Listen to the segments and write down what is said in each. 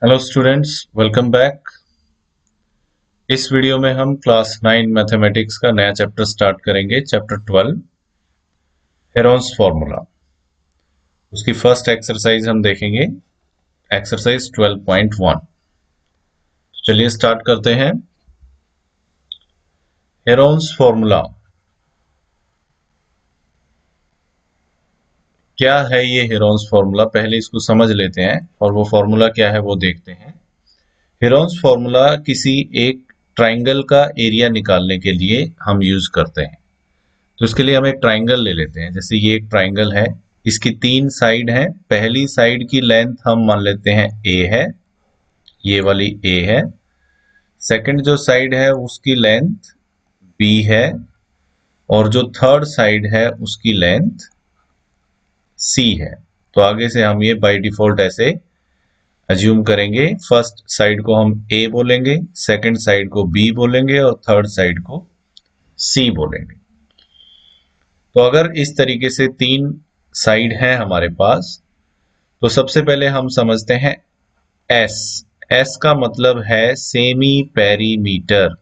Hello students, welcome back. इस video में हम क्लास 9 मैथमेटिक्स का नया चैप्टर स्टार्ट करेंगे। Chapter 12 Heron's formula. उसकी फर्स्ट एक्सरसाइज हम देखेंगे, एक्सरसाइज 12.1। चलिए स्टार्ट करते हैं। हेरोन्स फॉर्मूला क्या है? ये हेरोन्स फॉर्मूला पहले इसको समझ लेते हैं और वो फॉर्मूला क्या है वो देखते हैं। हेरोन्स फॉर्मूला किसी एक ट्राइंगल का एरिया निकालने के लिए हम यूज करते हैं। तो इसके लिए हम एक ट्राइंगल ले लेते हैं। जैसे ये एक ट्राइंगल है, इसकी 3 साइड हैं। पहली साइड की लेंथ हम मान लेते हैं ए है, ये वाली ए है। सेकंड जो साइड है उसकी लेंथ बी है, और जो थर्ड साइड है उसकी लेंथ सी है। तो आगे से हम ये बाय डिफॉल्ट ऐसे अज्यूम करेंगे। फर्स्ट साइड को हम ए बोलेंगे, सेकंड साइड को बी बोलेंगे और थर्ड साइड को सी बोलेंगे। तो अगर इस तरीके से 3 साइड हैं हमारे पास, तो सबसे पहले हम समझते हैं एस। एस का मतलब है semi perimeter.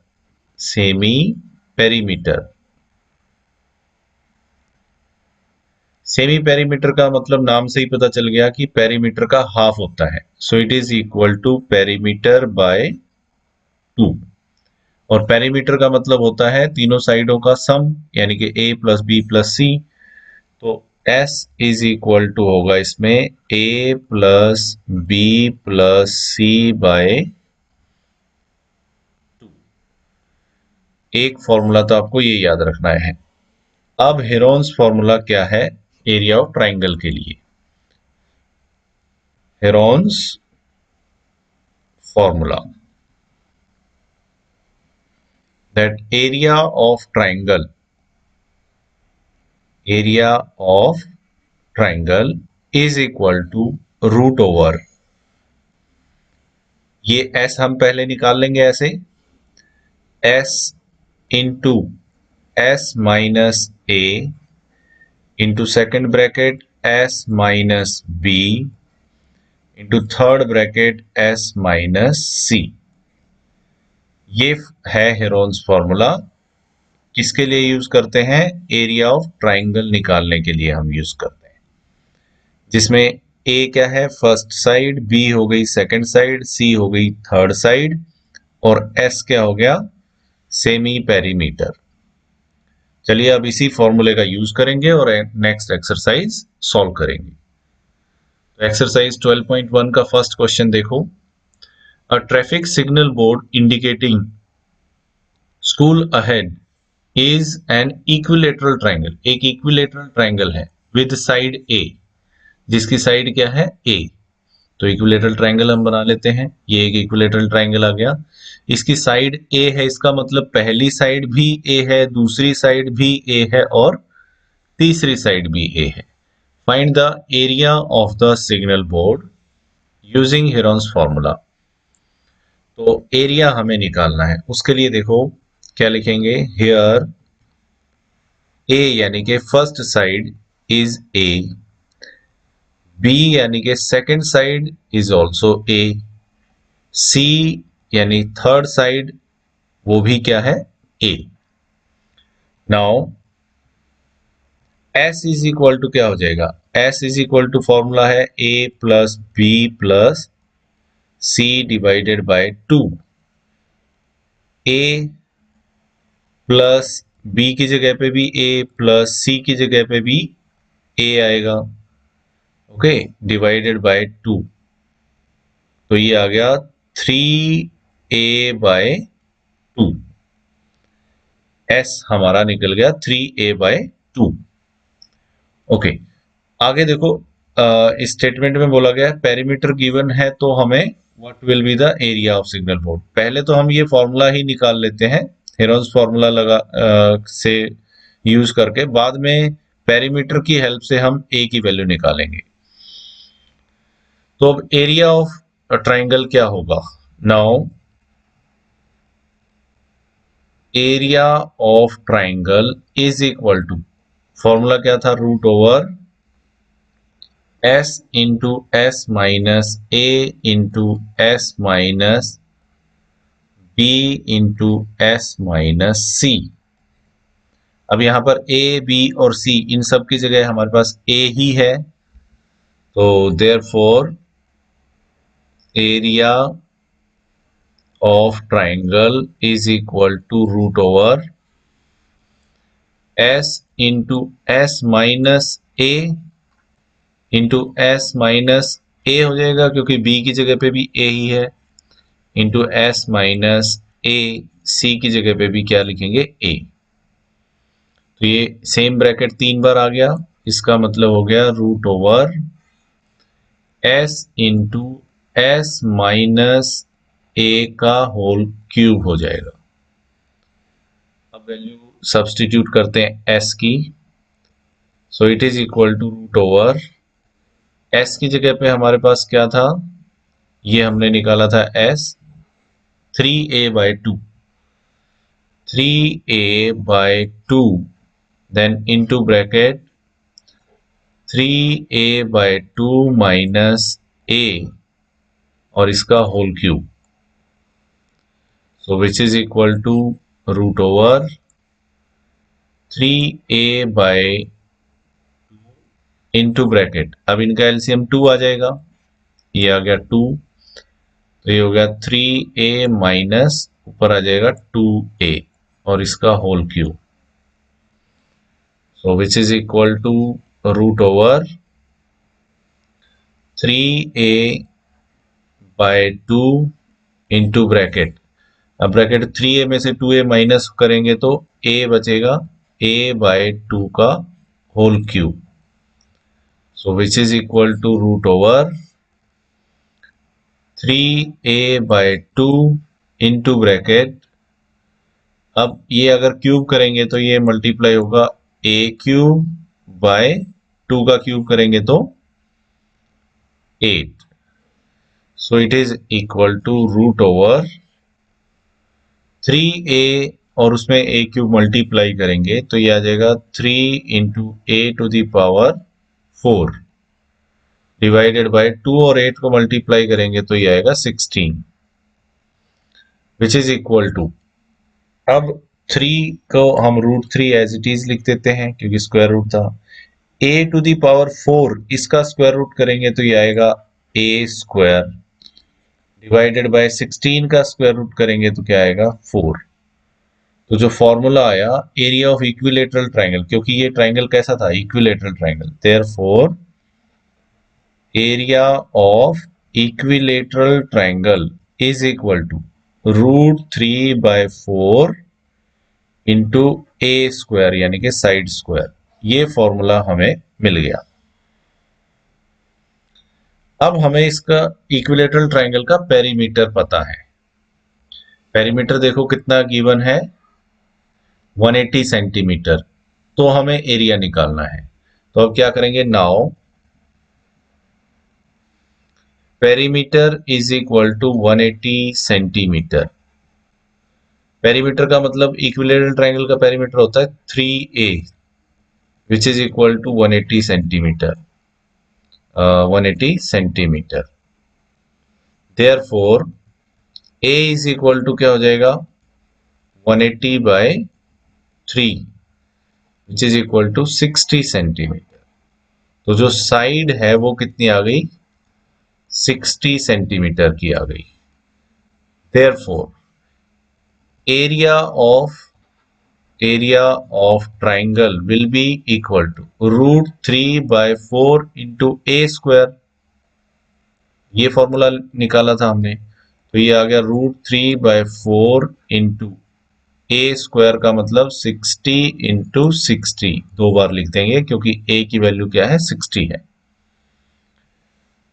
Semi perimeter. Semi perimeter का मतलब नाम से ही पता चल गया कि पेरीमीटर का हाफ होता है। So it is equal to perimeter by 2। और पेरीमीटर का मतलब होता है तीनों साइडों का सम, यानी कि a plus b plus c. तो S इज इक्वल टू होगा इसमें A plus b plus c by 2। एक फॉर्मूला तो आपको ये याद रखना है। अब हेरोन्स फॉर्मूला क्या है एरिया ऑफ ट्राइंगल के लिए? Heron's formula that area of triangle is equal to root over, ये S हम पहले निकाल लेंगे ऐसे, S into S minus a into second bracket S minus b into third bracket S minus c. ये है हेरोन्स फॉर्मूला। किसके लिए यूज करते हैं? एरिया ऑफ ट्राइंगल निकालने के लिए हम यूज करते हैं, जिसमें ए क्या है? फर्स्ट साइड, बी हो गई सेकेंड साइड, सी हो गई थर्ड साइड, और एस क्या हो गया? Semi perimeter. चलिए अब इसी फॉर्मूले का यूज करेंगे और नेक्स्ट एक्सरसाइज सॉल्व करेंगे। तो एक्सरसाइज 12.1 का फर्स्ट क्वेश्चन देखो। A traffic signal board indicating school ahead is an equilateral triangle. एक इक्विलेटरल ट्राइंगल है विद साइड ए, जिसकी साइड क्या है? ए। तो इक्विलेटरल ट्राइंगल हम बना लेते हैं। ये एक इक्विलेटरल ट्राइंगल आ गया। इसकी साइड ए है, इसका मतलब पहली साइड भी ए है, दूसरी साइड भी ए है और तीसरी साइड भी ए है। Find the area of the signal board using Heron's formula. तो एरिया हमें निकालना है, उसके लिए देखो क्या लिखेंगे। हियर ए यानी कि first side is a, b यानी कि second side is also a, c यानी थर्ड साइड वो भी क्या है? A. Now s is equal to क्या हो जाएगा? S is equal to formula है a plus b plus c divided by 2। A plus b की जगह पे भी ए प्लस सी की जगह पे भी ए आएगा, ओके, डिवाइडेड बाय 2। तो ये आ गया 3a/2। एस हमारा निकल गया 3a/2। ओके, आगे देखो। स्टेटमेंट में बोला गया पेरीमीटर गिवन है, तो हमें what will be the area of signal board. पहले तो हम ये फॉर्मूला ही निकाल लेते हैं, हेरोन्स फॉर्मूला से यूज करके। बाद में पेरीमीटर की हेल्प से हम ए की वैल्यू निकालेंगे। तो अब एरिया ऑफ ट्राइंगल क्या होगा? Now area of triangle is equal to, formula क्या था? Root over s into s minus a into s minus b into s minus c. अब यहां पर a b और c इन सब की जगह हमारे पास a ही है, तो therefore area of triangle is equal to root over s into s minus a into s minus a हो जाएगा क्योंकि b की जगह पे भी a ही है, into s minus a, c की जगह पे भी क्या लिखेंगे a। तो ये सेम ब्रैकेट 3 बार आ गया, इसका मतलब हो गया root over s into s minus a का होल क्यूब हो जाएगा। अब वैल्यू सब्स्टिट्यूट करते हैं s की, so it is equal to root over s की जगह पे हमारे पास क्या था, ये हमने निकाला था s 3a/2, 3a/2 then into bracket 3a/2 minus a और इसका whole cube, so which is equal to root over 3a/2 into bracket, अब इनका एलसीएम 2 आ जाएगा, ये आ गया 2, तो ये हो गया 3a माइनस ऊपर आ जाएगा 2a और इसका whole cube, so which is equal to root over 3a/2 into bracket, अब ब्रैकेट 3a में से 2a माइनस करेंगे तो a बचेगा, a/2 का whole cube, so which is equal to root over 3a/2 into bracket, अब ये अगर क्यूब करेंगे तो ये मल्टीप्लाई होगा a³ / 2 का क्यूब करेंगे तो 8, so it is equal to root over 3a और उसमें a³ मल्टीप्लाई करेंगे तो ये आ जाएगा 3 इंटू a⁴ डिवाइडेड बाय 2 और 8 को मल्टीप्लाई करेंगे तो ये आएगा 16, विच इज इक्वल टू, अब 3 को हम √3 एज इट इज लिख देते हैं क्योंकि स्क्वायर रूट था, a⁴ इसका स्क्वायर रूट करेंगे तो ये आएगा a² डिवाइडेड बाय 16 का स्क्वायर रूट करेंगे तो क्या आएगा 4। तो जो फॉर्मूला आया एरिया ऑफ इक्विलेटरल ट्राइंगल, क्योंकि ये ट्राइंगल कैसा था, equilateral triangle, therefore area of equilateral triangle is equal to √3/4 into a² यानी कि साइड स्क्वायर, ये फॉर्मूला हमें मिल गया। अब हमें इसका इक्विलेटरल ट्राइंगल का पेरीमीटर पता है, पेरीमीटर देखो कितना गिवन है 180 सेंटीमीटर, तो हमें एरिया निकालना है, तो अब क्या करेंगे, now perimeter is equal to 180 centimetre, perimeter का मतलब इक्विलेटरल ट्राइंगल का पेरीमीटर होता है 3a which is equal to 180 centimetre, 180 centimetre, therefore a is equal to क्या हो जाएगा 180/3 which is equal to 60 centimetre, तो जो साइड है वो कितनी आ गई 60 सेंटीमीटर की आ गई, therefore area of triangle will be equal to √3/4 into a², ये फॉर्मूला निकाला था हमने, तो ये आ गया √3/4 इंटू a² का मतलब 60 इंटू 60, 2 बार लिख देंगे क्योंकि a की वैल्यू क्या है 60 है।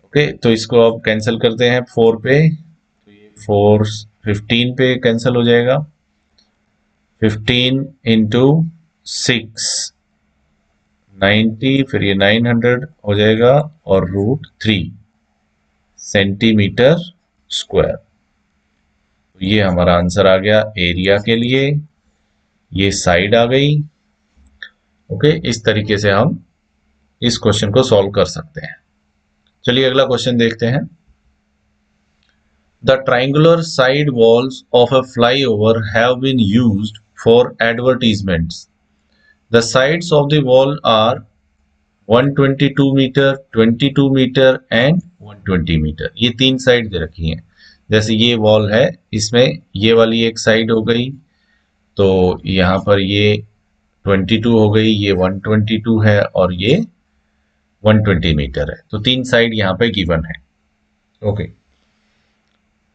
ओके, तो इसको अब कैंसिल करते हैं 4 पे, तो ये 4 15 पे कैंसिल हो जाएगा, 15 इंटू 6 90, फिर ये 900 हो जाएगा और √3 सेंटीमीटर स्क्वायर, तो ये हमारा आंसर आ गया एरिया के लिए, ये साइड आ गई। ओके, इस तरीके से हम इस क्वेश्चन को सॉल्व कर सकते हैं। चलिए अगला क्वेश्चन देखते हैं। The triangular side walls of a flyover have been used for advertisements. The sides of the wall are 122 metre, 22 metre and 120 metre. ये तीन साइड दे रखी हैं। जैसे ये वॉल है, इसमें ये वाली एक साइड हो गई, तो यहाँ पर ये 22 हो गई, ये 122 है और ये 120 मीटर है। तो तीन साइड यहाँ पे गिवन है। Okay.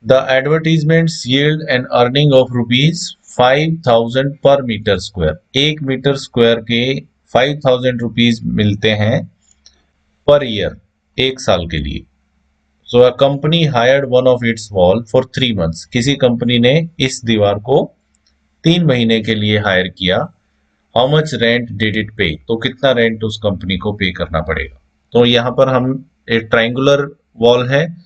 The advertisements yield an earning of ₹5,000 per metre square. 1 metre square के 5,000 रुपीज मिलते हैं पर ईयर, 1 साल के लिए। So a company hired one of its wall for 3 months. किसी कंपनी ने इस दीवार को 3 महीने के लिए हायर किया। How much rent did it पे? तो कितना रेंट उस कंपनी को पे करना पड़ेगा। तो यहाँ पर हम एक ट्राइंगुलर वॉल है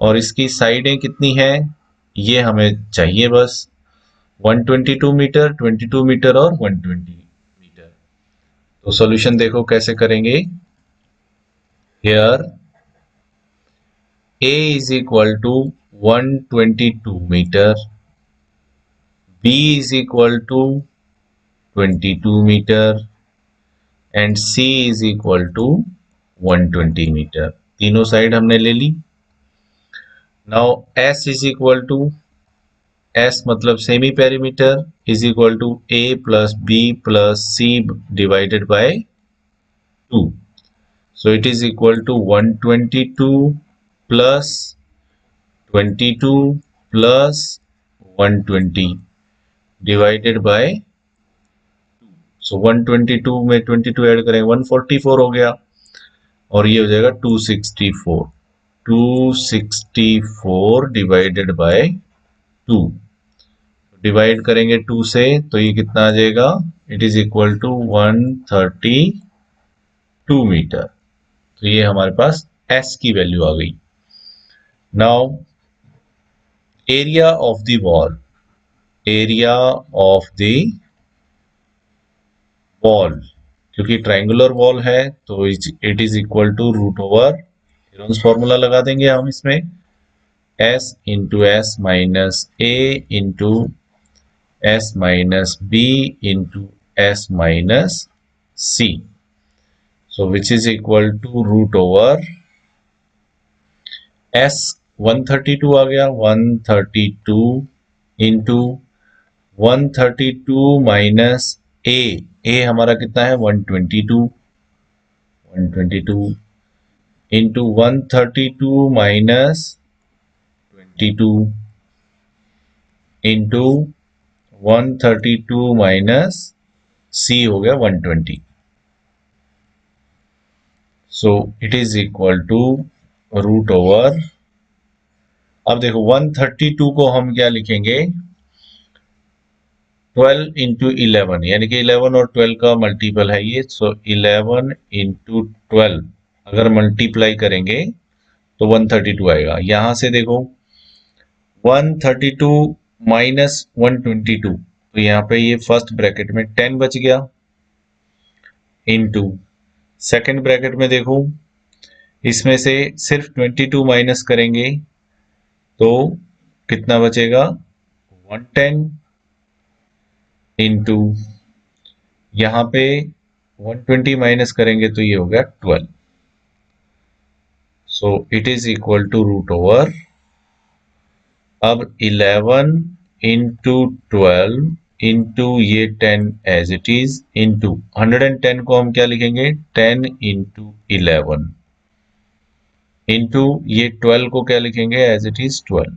और इसकी साइडें कितनी हैं ये हमें चाहिए बस। 122 मीटर, 22 मीटर और 120 मीटर। तो सॉल्यूशन देखो कैसे करेंगे। Here A is equal to 122 meter, B is equal to 22 meter and C is equal to 120 meter। तीनों साइड हमने ले ली। Now S is equal to, S मतलब semi perimeter, is equal to A plus B plus C divided by 2। So it is equal to 122 plus 22 plus 120 divided by 2। सो 122 में 22 add करें 144 हो गया और ये हो जाएगा 264। 264 डिवाइडेड बाय 2। डिवाइड करेंगे 2 से तो ये कितना आ जाएगा, it is equal to 132 metre. तो ये हमारे पास S की वैल्यू आ गई। Now area of the wall, area of the wall, क्योंकि ट्राइंगुलर वॉल है तो it is equal to root over, Heron's formula लगा देंगे हम इसमें, S into s minus a into s minus b into s minus c. So which is equal to root over S 132 आ गया, 132 into 132 minus ए हमारा कितना है 122, 122 into 132 minus 22 into 132 minus c हो गया 120। So it is equal to root over, अब देखो 132 को हम क्या लिखेंगे 12 इंटू 11, यानी कि 11 और 12 का मल्टीपल है ये। सो 11 इंटू 12 अगर मल्टीप्लाई करेंगे तो 132 आएगा। यहां से देखो 132 माइनस 122, तो यहाँ पे ये फर्स्ट ब्रैकेट में 10 बच गया, इंटू सेकेंड ब्रैकेट में देखो इसमें से सिर्फ 22 माइनस करेंगे तो कितना बचेगा 110, इंटू यहाँ पे 120 माइनस करेंगे तो ये हो गया 12। So it is equal to root over, अब 11 इंटू 12 इंटू ये 10 एज इट इज इंटू 110 को हम क्या लिखेंगे 10 इंटू 11 इंटू ये 12 को क्या लिखेंगे एज इट इज 12।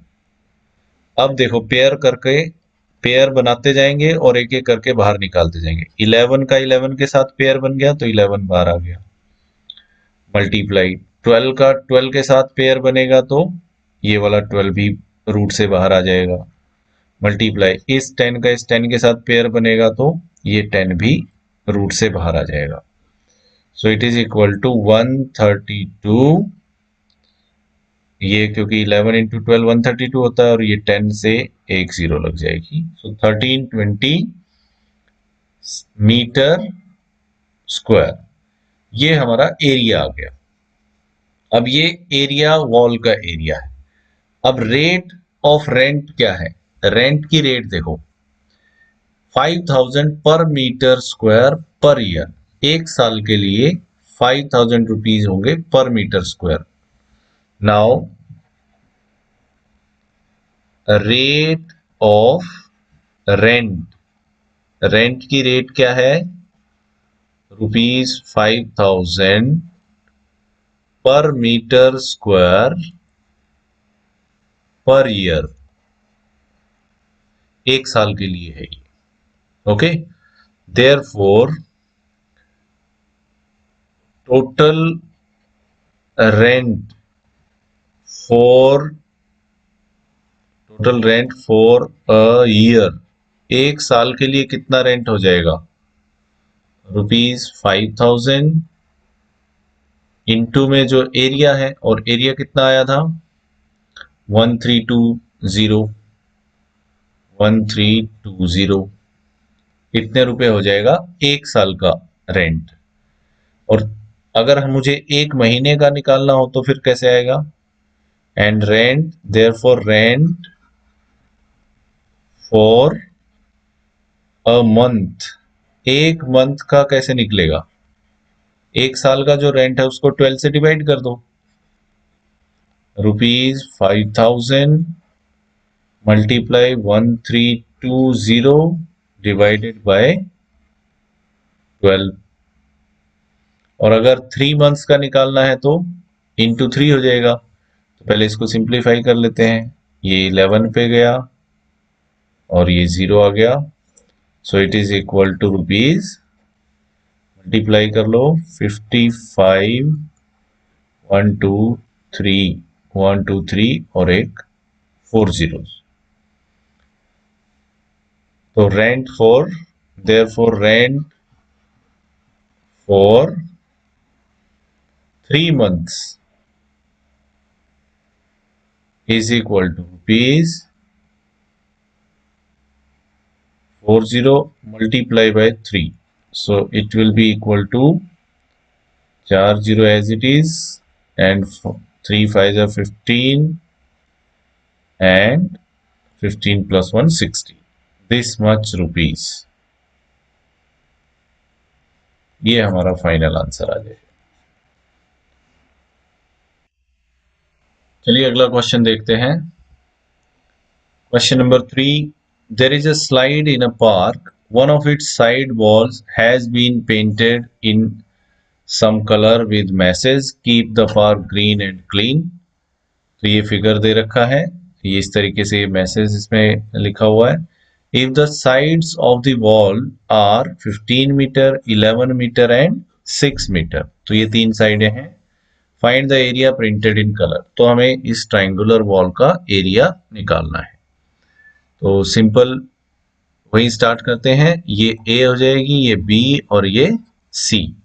अब देखो पेयर करके पेयर बनाते जाएंगे और एक एक करके बाहर निकालते जाएंगे। 11 का 11 के साथ पेयर बन गया तो 11 बाहर आ गया, मल्टीप्लाई 12 का 12 के साथ पेयर बनेगा तो ये वाला 12 भी रूट से बाहर आ जाएगा, मल्टीप्लाई इस 10 का इस 10 के साथ पेयर बनेगा तो ये 10 भी रूट से बाहर आ जाएगा। So it is equal to 132, ये क्योंकि 11 इंटू 12 132 होता है और ये 10 से एक जीरो लग जाएगी। सो 1320 मीटर स्क्वायर ये हमारा एरिया आ गया। अब ये एरिया वॉल का एरिया है। अब रेट ऑफ रेंट क्या है? रेंट की रेट देखो 5000 पर मीटर स्क्वायर पर ईयर। एक साल के लिए 5000 रुपीज होंगे per metre square. Now rate of rent, rent की रेट क्या है? ₹5000 पर मीटर स्क्वायर पर ईयर। एक साल के लिए है ये। Okay, therefore total rent for total rent for a year, एक साल के लिए कितना रेंट हो जाएगा? ₹5000 इंटू में जो एरिया है, और एरिया कितना आया था? 1320, 1320। कितने रुपए हो जाएगा एक साल का रेंट? और अगर हम मुझे एक महीने का निकालना हो तो फिर कैसे आएगा? And rent, therefore rent for a month, एक मंथ का कैसे निकलेगा? एक साल का जो रेंट है उसको 12 से डिवाइड कर दो। ₹5000 मल्टीप्लाई 1320 डिवाइडेड बाय 12। और अगर 3 मंथ्स का निकालना है तो इंटू 3 हो जाएगा। तो पहले इसको सिंप्लीफाई कर लेते हैं। ये 11 पे गया और ये 0 आ गया। So it is equal to rupees, multiply कर लो, 55, 123, 123 और एक 4 जीरोस। तो rent for, therefore rent for 3 months is equal to rupees 40 multiply by 3. So it will be equal to 40 as it is, and 3 5s are 15, and 15 plus 1 60. This much rupees। ये हमारा final answer आ जाएगा। चलिए अगला question देखते हैं। Question number 3. There is a slide in a park. One of its side walls has been painted in some color with message keep the park green and clean। तो ये figure दे रखा है, ये इस तरीके से मैसेज इसमें लिखा हुआ है। If the sides of the wall are 15 metre, 11 metre and 6 metre, तो ये तीन साइडें हैं। Find the area printed in colour, तो हमें इस ट्राइंगुलर वॉल का एरिया निकालना है। तो सिंपल वही स्टार्ट करते हैं। ये ए हो जाएगी, ये बी और ये सी।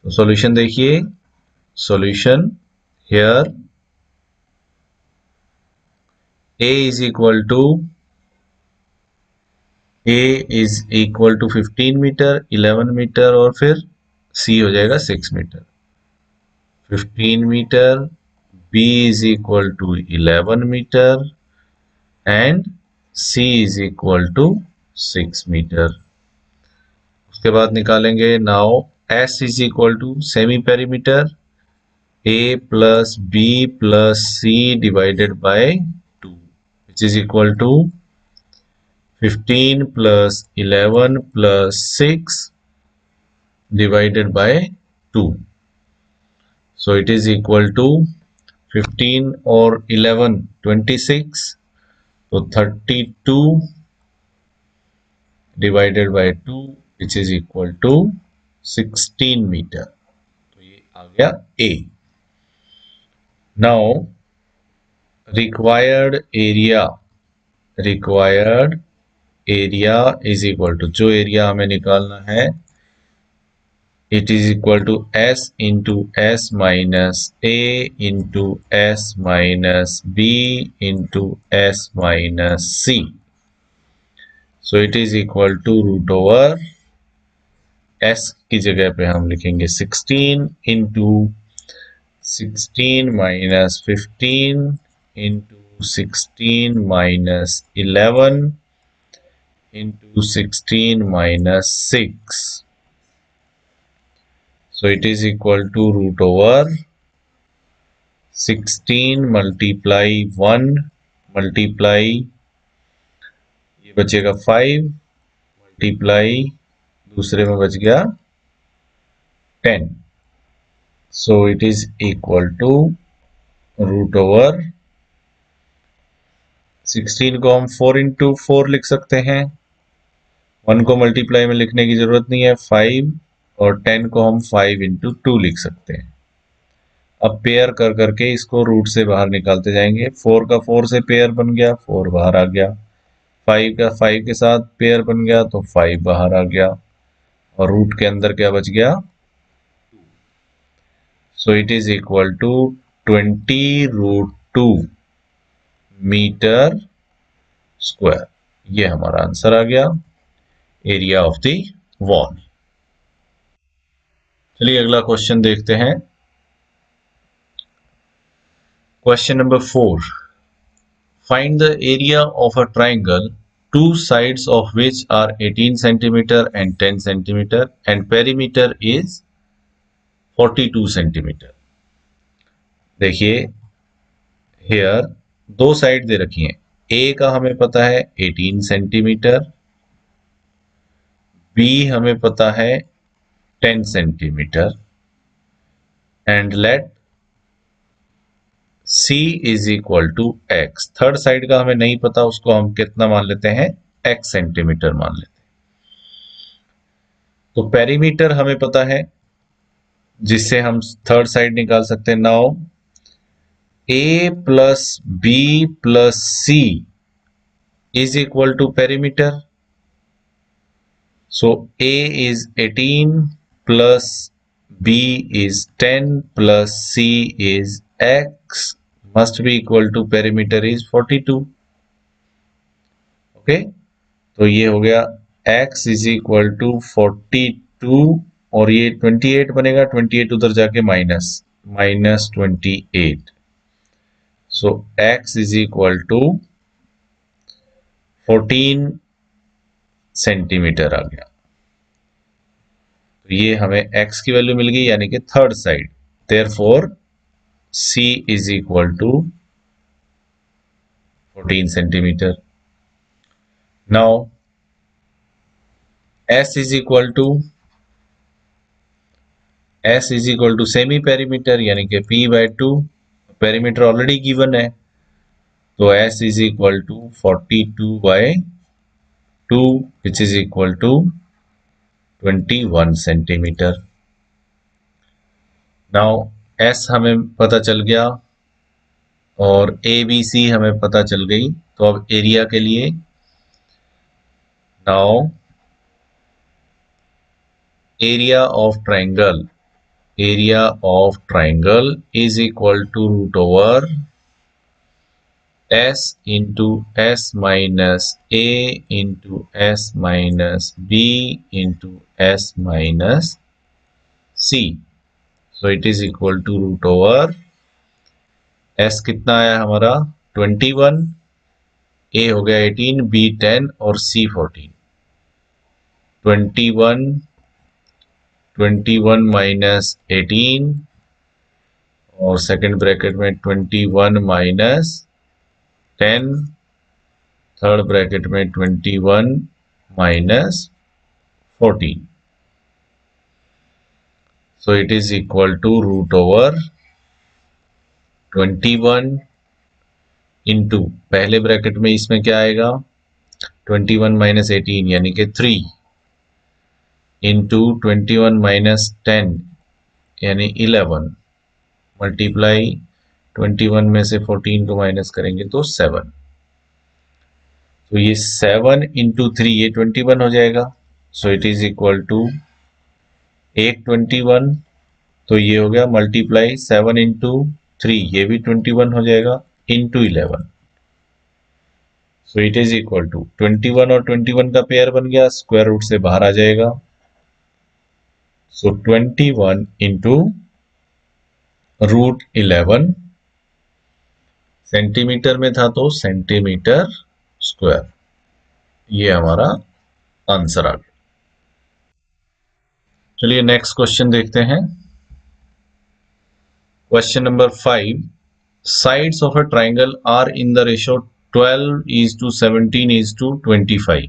तो सॉल्यूशन देखिए, solution here a is equal to, a is equal to 15 metre, 11 metre और फिर सी हो जाएगा 6 metre. 15 metre, b is equal to 11 metre and c is equal to 6 metre. उसके बाद निकालेंगे now s is equal to semi perimeter, a plus b plus c divided by 2, which is equal to 15 plus 11 plus 6 divided by 2. So it is equal to 15 और 11 26, तो 32 divided by 2 which is equal to 16 metre. तो ये आ गया A। Now required area is equal to, जो area हमें निकालना है, it is equal to S into S minus A into S minus B into S minus C. So it is equal to root over S की जगह पे हम लिखेंगे 16 into 16 minus 15 into 16 minus 11 into 16 minus 6. So it is equal to root over 16 multiply 1 multiply ये बचेगा 5 multiply दूसरे में बच गया 10. So it is equal to root over 16 को हम 4 into 4 लिख सकते हैं, 1 को मल्टीप्लाई में लिखने की जरूरत नहीं है, 5 और 10 को हम 5 into 2 लिख सकते हैं. अब पेयर कर करके इसको रूट से बाहर निकालते जाएंगे. 4 का 4 से पेयर बन गया, 4 बाहर आ गया. 5 का 5 के साथ पेयर बन गया तो 5 बाहर आ गया और रूट के अंदर क्या बच गया. So it is equal to 20√2 metre square. ये हमारा आंसर आ गया, एरिया ऑफ द वॉल. चलिए अगला क्वेश्चन देखते हैं. Question number 4. Find the area of a triangle, two sides of which are 18 centimeter and 10 centimeter and perimeter is 42 centimeter. देखिए here दो side दे रखी हैं. A का हमें पता है 18 सेंटीमीटर, B हमें पता है 10 centimetre and let C is equal to x. Third side का हमें नहीं पता, उसको हम कितना मान लेते हैं, x सेंटीमीटर मान लेते हैं. तो पेरीमीटर हमें पता है जिससे हम थर्ड साइड निकाल सकते हैं. Now A plus B plus C is equal to perimeter. So A is 18 plus B is 10 plus C is x must be equal to perimeter is 42. Okay, तो ये हो गया x is equal to 42 और ये 28 बनेगा, 28 उधर जाके minus 28. So x is equal to 14 centimetre आ गया. ये हमें x की वैल्यू मिल गई यानी कि third side. Therefore C is equal to 14 centimetre. Now S is equal to semi perimeter यानी कि P/2. पेरीमीटर ऑलरेडी गिवन है तो S is equal to 42/2 which is equal to 21 centimetre. Now S हमें पता चल गया और ABC हमें पता चल गई. तो अब एरिया के लिए now area of triangle is equal to root over S into S minus A into S minus B into S minus C. So it is equal to root over S कितना आया हमारा 21, A हो गया 18, B 10 और C 14. 21 minus 18 और second bracket में 21 minus 10, third bracket में 21 minus 14. So it is equal to root over 21 into पहले ब्रैकेट में इसमें क्या आएगा 21 minus 18 यानी कि 3 into 21 minus 10 यानी 11 मल्टीप्लाई 21 में से 14 को माइनस करेंगे तो 7. तो ये 7 into 3 ये 21 हो जाएगा. So it is equal to 821. तो ये हो गया मल्टीप्लाई 7 into 3 ये भी 21 हो जाएगा into 11. So it is equal to 21 और 21 का पेयर बन गया, स्क्वायर रूट से बाहर आ जाएगा. सो 21 into √11 सेंटीमीटर में था तो सेंटीमीटर स्क्वायर। ये हमारा आंसर आ गया। चलिए नेक्स्ट क्वेश्चन देखते हैं। Question number 5, sides of a triangle are in the ratio 12:17:25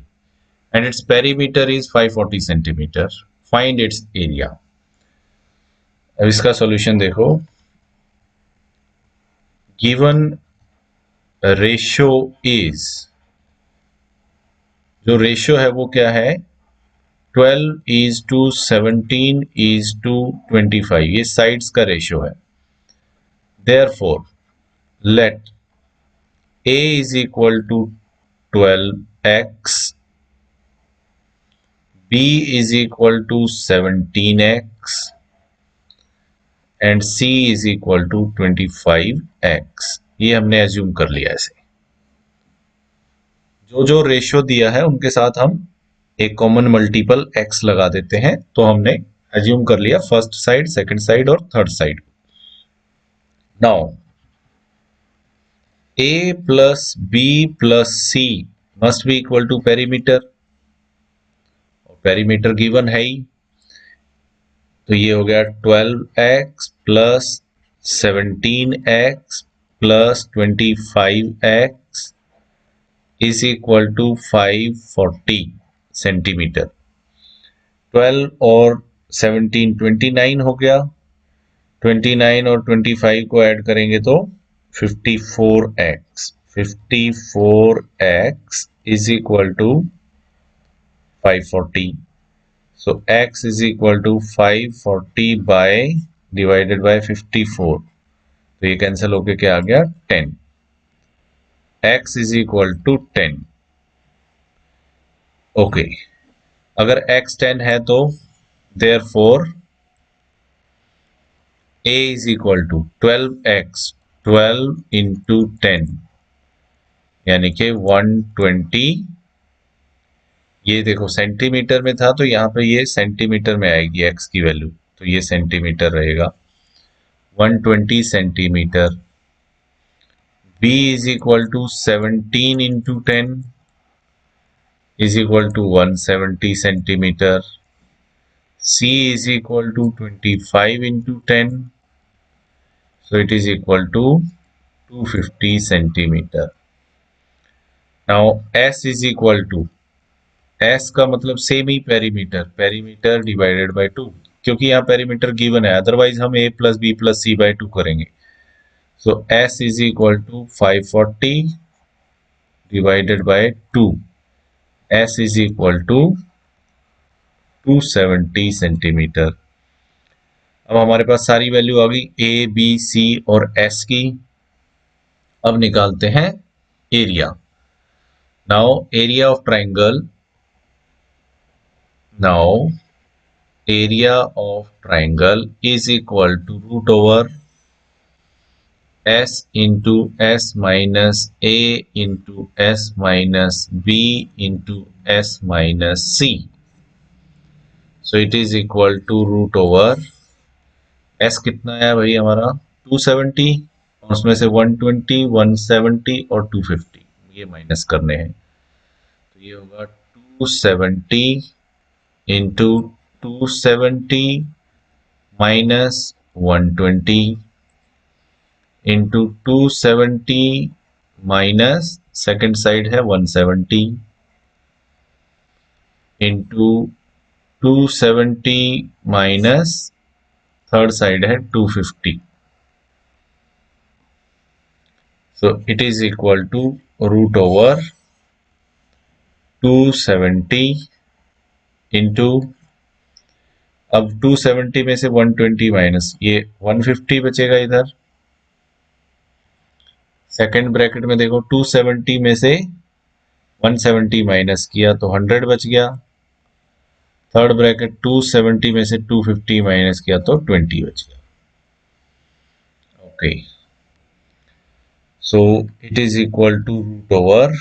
and its perimeter is 540 centimeter. Find its area. अब इसका सॉल्यूशन देखो। गिवन रेशियो इज, जो रेशियो है वो क्या है, 12:17:25, ये साइड्स का रेशियो है। Therefore, let A is equal to 12x, B is equal to 17x and C is equal to 25x। ये हमने एज्यूम कर लिया ऐसे। जो जो रेशियो दिया है उनके साथ हम एक कॉमन मल्टीपल x लगा देते हैं, तो हमने एज्यूम कर लिया फर्स्ट साइड, सेकंड साइड और third side. Now A plus B plus C must be equal to perimeter, और perimeter गिवन है ही, तो ये हो गया 12x plus 17x plus 25x is equal to 540 centimetre. 12 और 17 29 हो गया, 29 और 25 को ऐड करेंगे तो 54x, 54x is equal to 540। So x is equal to 540 by divided by 54, तो ये कैंसिल होके क्या आ गया 10। x is equal to 10। Okay, अगर x 10 है तो therefore a is equal to 12x, 12 into 10 यानी कि 120। ये देखो सेंटीमीटर में था तो यहाँ पे ये सेंटीमीटर में आएगी x की वैल्यू, तो ये सेंटीमीटर रहेगा 120 centimetre. b is equal to 17 into 10 is equal to 170 centimeter। c is equal to 25 into 10, so it is equal to 250 centimeter। now s is equal to, s का मतलब same ही perimeter, perimeter divided by 2, क्योंकि यहाँ perimeter given है, otherwise हम a plus b plus c by 2 करेंगे। So s is equal to 540 divided by 2, s is equal to 270 centimetre. अब हमारे पास सारी वैल्यू आ गई a b c और s की। अब निकालते हैं area. Now area of triangle, now area of triangle is equal to root over s into s minus a into s minus b into s minus c, so it is equal to root over s कितना है भाई हमारा 270, और उसमें से 120, 170 और 250 ये minus करने हैं, तो ये होगा 270 into 270 minus 120 into 270 minus second side है 170 into 270 minus थर्ड साइड है 250, so it is equal to root over 270 into, अब 270 में से 120 माइनस ये 150 बचेगा इधर। सेकेंड ब्रैकेट में देखो 270 में से 170 माइनस किया तो 100 बच गया। थर्ड ब्रैकेट 270 में से 250 माइनस किया तो 20 बच गया। Okay, so it is equal to root over,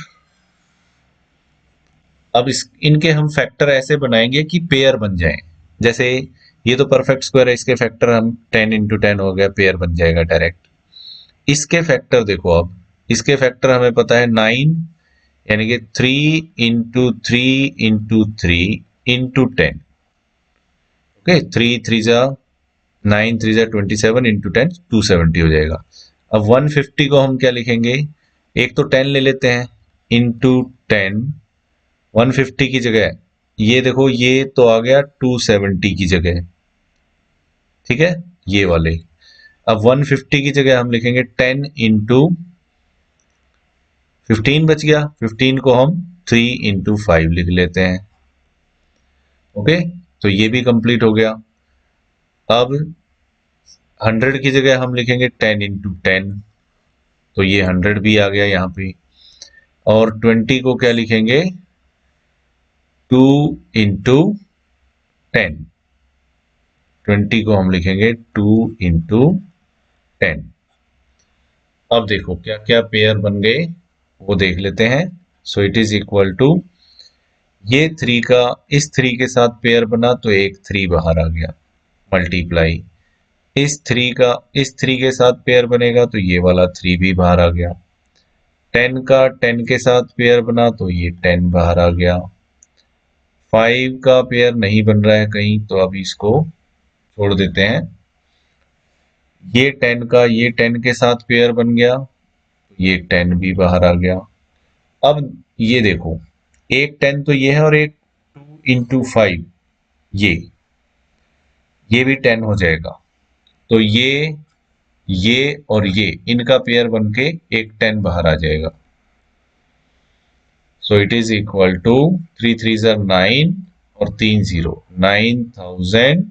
अब इनके हम फैक्टर ऐसे बनाएंगे कि पेयर बन जाएं। जैसे ये तो परफेक्ट स्क्वायर है, इसके फैक्टर हम 10 इंटू 10 हो गया, पेयर बन जाएगा डायरेक्ट। इसके फैक्टर देखो, अब इसके फैक्टर हमें पता है 9, यानी कि 3 इंटू 3 इंटू 3 इंटू 10। ओके, 3 3 जा 9, 3 जा 27 इंटू 10 270 हो जाएगा। अब 150 को हम क्या लिखेंगे, एक तो 10 ले लेते हैं इंटू 10, 150 की जगह ये देखो, ये तो आ गया 270 की जगह, ठीक है, ये वाले। अब 150 की जगह हम लिखेंगे 10 इंटू 15 बच गया, 15 को हम 3 इंटू 5 लिख लेते हैं। ओके, तो ये भी कंप्लीट हो गया। अब 100 की जगह हम लिखेंगे 10 इंटू 10, तो ये 100 भी आ गया यहाँ पे। और 20 को क्या लिखेंगे, 2 इंटू 10, 20 को हम लिखेंगे 2 इंटू 10। अब देखो क्या क्या पेयर बन गए वो देख लेते हैं। So it is equal to, ये 3 का इस 3 के साथ पेयर बना तो एक 3 बाहर आ गया, मल्टीप्लाई इस 3 का इस 3 के साथ पेयर बनेगा तो ये वाला 3 भी बाहर आ गया। 10 का 10 के साथ पेयर बना तो ये 10 बाहर आ गया। 5 का पेयर नहीं बन रहा है कहीं, तो अब इसको छोड़ देते हैं। ये 10 का ये 10 के साथ पेयर बन गया तो ये 10 भी बाहर आ गया। अब ये देखो, एक 10 तो ये है और एक 2 इंटू 5, ये भी 10 हो जाएगा। तो ये और ये इनका पेयर बन के एक 10 बाहर आ जाएगा। So it is equal to 3 3 9 और 3 0, 9000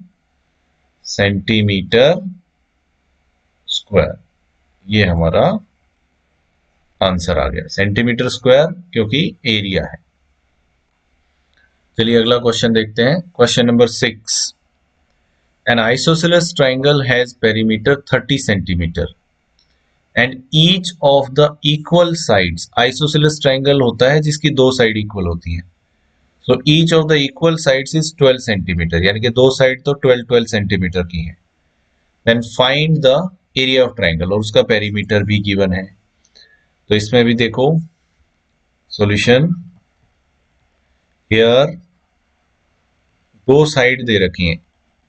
सेंटीमीटर स्क्वायर। ये हमारा आंसर आ गया, सेंटीमीटर स्क्वायर क्योंकि एरिया है। चलिए अगला क्वेश्चन देखते हैं। Question number 6, N isosceles triangle has perimeter 30 centimetre and each of the equal sides, isosceles triangle होता है जिसकी दो साइड इक्वल होती हैं। So each of the equal sides is 12 centimetre, यानी कि दो साइड तो 12 12 सेंटीमीटर की है। Then find the area of triangle, और उसका पेरीमीटर भी गिवन है। तो इसमें भी देखो सॉल्यूशन, हियर दो साइड दे रखी हैं,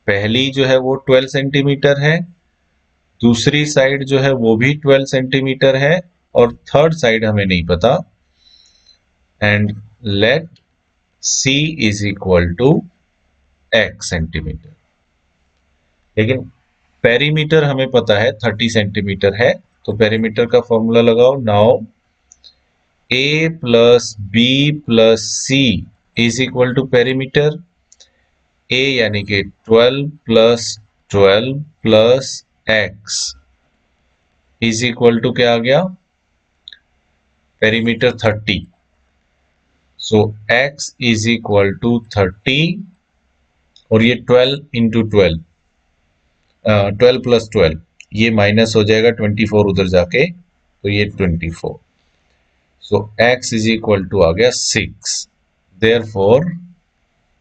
पहली जो है वो 12 सेंटीमीटर है, दूसरी साइड जो है वो भी 12 सेंटीमीटर है, और थर्ड साइड हमें नहीं पता। And let C is equal to x centimetre, लेकिन पेरीमीटर हमें पता है 30 सेंटीमीटर है, तो पेरीमीटर का फॉर्मूला लगाओ। Now a plus b plus c is equal to perimeter. a यानी कि 12 plus 12 plus x is equal to क्या आ गया, perimeter 30। So x is equal to 30, और ये 12 इंटू 12, 12 प्लस 12, ये माइनस हो जाएगा 24 उधर जाके, तो ये 24। So x is equal to आ गया 6, therefore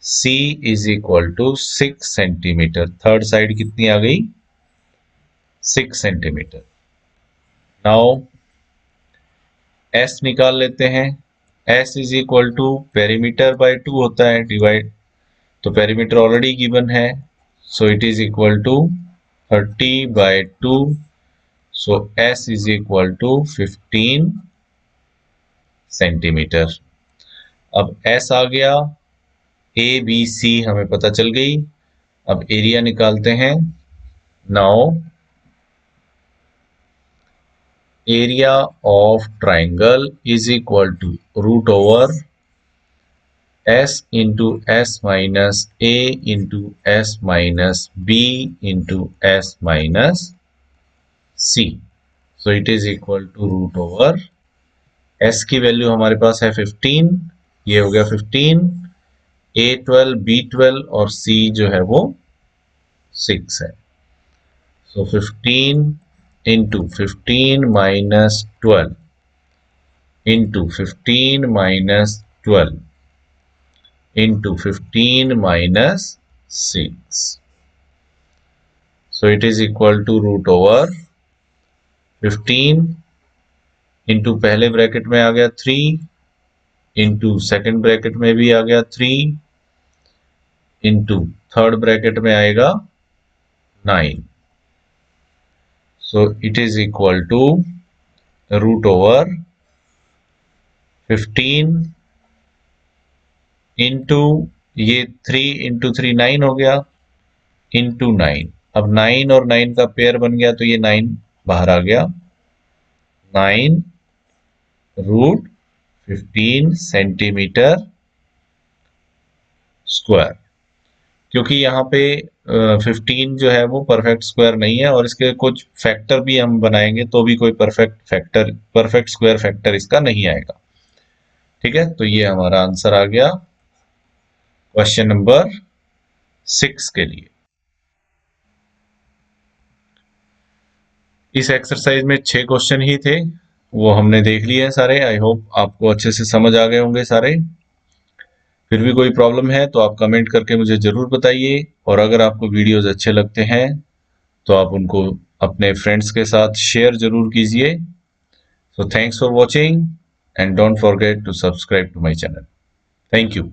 c is equal to 6 centimetre. Third side कितनी आ गई, 6 सेंटीमीटर। नाउ s निकाल लेते हैं। s is equal to perimeter by 2 होता है, डिवाइड, तो पेरीमीटर ऑलरेडी गिवन है, so it is equal to 30 by 2, so s is equal to 15 centimetre. अब s आ गया, a b c हमें पता चल गई। अब एरिया निकालते हैं। Now area of triangle is equal to root over s into s minus a into s minus b into s minus c। So it is equal to root over, s की value हमारे पास है 15, ये हो गया 15, a12 b12 और c जो है वो 6 है। So 15 into 15 minus 12 into 15 minus 12 into 15 minus 6, so it is equal to root over 15 into पहले ब्रैकेट में आ गया 3 इंटू सेकेंड ब्रैकेट में भी आ गया 3 इंटू थर्ड ब्रैकेट में आएगा 9. So it is equal to root over 15 into ये 3 इंटू 3 9 हो गया इंटू 9. अब 9 और 9 का पेयर बन गया तो ये 9 बाहर आ गया. 9 रूट 15 सेंटीमीटर स्क्वायर. क्योंकि यहाँ पे 15 जो है वो परफेक्ट स्क्वायर नहीं है और इसके कुछ फैक्टर भी हम बनाएंगे तो भी कोई परफेक्ट स्क्वायर फैक्टर इसका नहीं आएगा. ठीक है, तो ये हमारा आंसर आ गया क्वेश्चन नंबर 6 के लिए. इस एक्सरसाइज में 6 क्वेश्चन ही थे, वो हमने देख लिए हैं सारे. आई होप आपको अच्छे से समझ आ गए होंगे सारे. फिर भी कोई प्रॉब्लम है तो आप कमेंट करके मुझे जरूर बताइए. और अगर आपको वीडियोस अच्छे लगते हैं तो आप उनको अपने फ्रेंड्स के साथ शेयर जरूर कीजिए. So thanks for watching and don't forget to subscribe to my channel. Thank you.